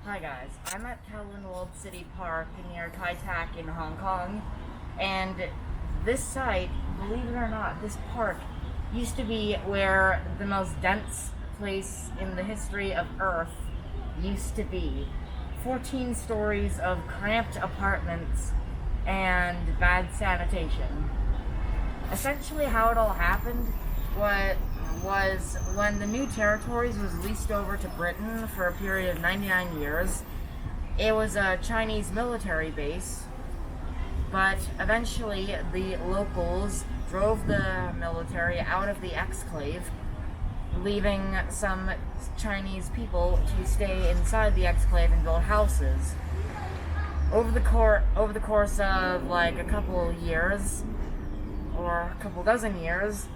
Hi guys, I'm at Kowloon City Park near Kai Tak in Hong Kong, and this site, believe it or not, this park used to be where the most dense place in the history of Earth used to be. 14 stories of cramped apartments and bad sanitation. Essentially how it all happened was when the new territories was leased over to Britain for a period of 99 years. It was a Chinese military base, but eventually the locals drove the military out of the exclave, leaving some Chinese people to stay inside the exclave and build houses. Over the course of like a couple years, or a couple dozen years,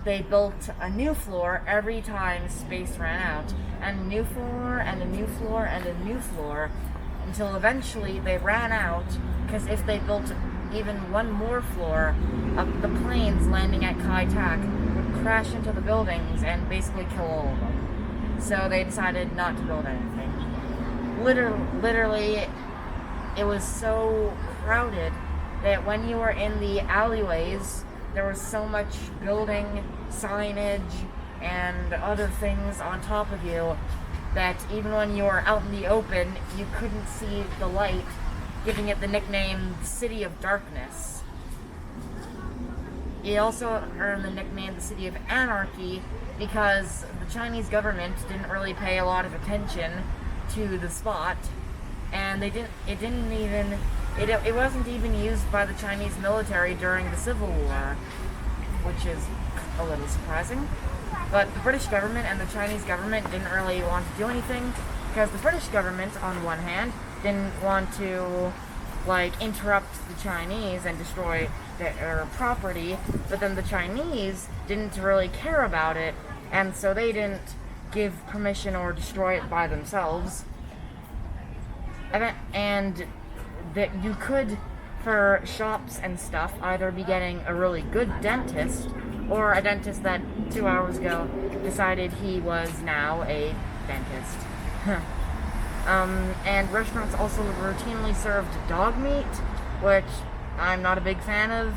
they built a new floor every time space ran out, and a new floor, and a new floor, and a new floor, until eventually they ran out, because if they built even one more floor, the planes landing at Kai Tak would crash into the buildings and basically kill all of them. So they decided not to build anything. Literally, it was so crowded that when you were in the alleyways, there was so much building, signage, and other things on top of you that even when you were out in the open, you couldn't see the light, giving it the nickname City of Darkness. It also earned the nickname the City of Anarchy because the Chinese government didn't really pay a lot of attention to the spot, and it wasn't even used by the Chinese military during the Civil War, which is a little surprising. But the British government and the Chinese government didn't really want to do anything, because the British government, on one hand, didn't want to interrupt the Chinese and destroy their property, but then the Chinese didn't really care about it, and so they didn't give permission or destroy it by themselves. And that you could, for shops and stuff, either be getting a really good dentist, or a dentist that 2 hours ago decided he was now a dentist. And restaurants also routinely served dog meat, which I'm not a big fan of,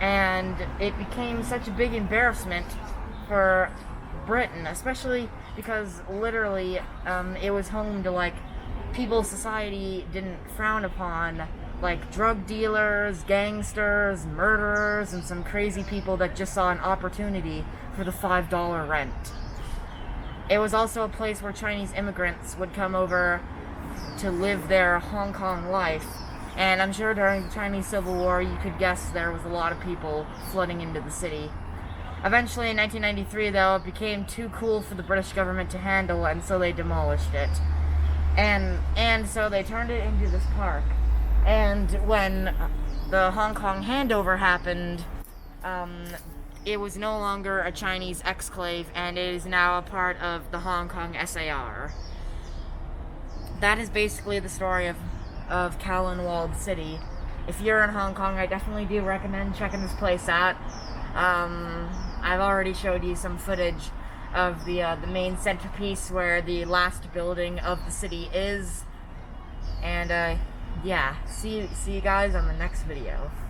and it became such a big embarrassment for Britain, especially because literally it was home to people society didn't frown upon, like drug dealers, gangsters, murderers, and some crazy people that just saw an opportunity for the $5 rent. It was also a place where Chinese immigrants would come over to live their Hong Kong life, and I'm sure during the Chinese Civil War you could guess there was a lot of people flooding into the city. Eventually in 1993 though, it became too cool for the British government to handle, and so they demolished it. And so they turned it into this park. And when the Hong Kong handover happened, it was no longer a Chinese exclave, and it is now a part of the Hong Kong SAR. That is basically the story of Kowloon Walled City. If you're in Hong Kong, I definitely do recommend checking this place out. I've already showed you some footage of the main centerpiece where the last building of the city is. And yeah, see you guys on the next video.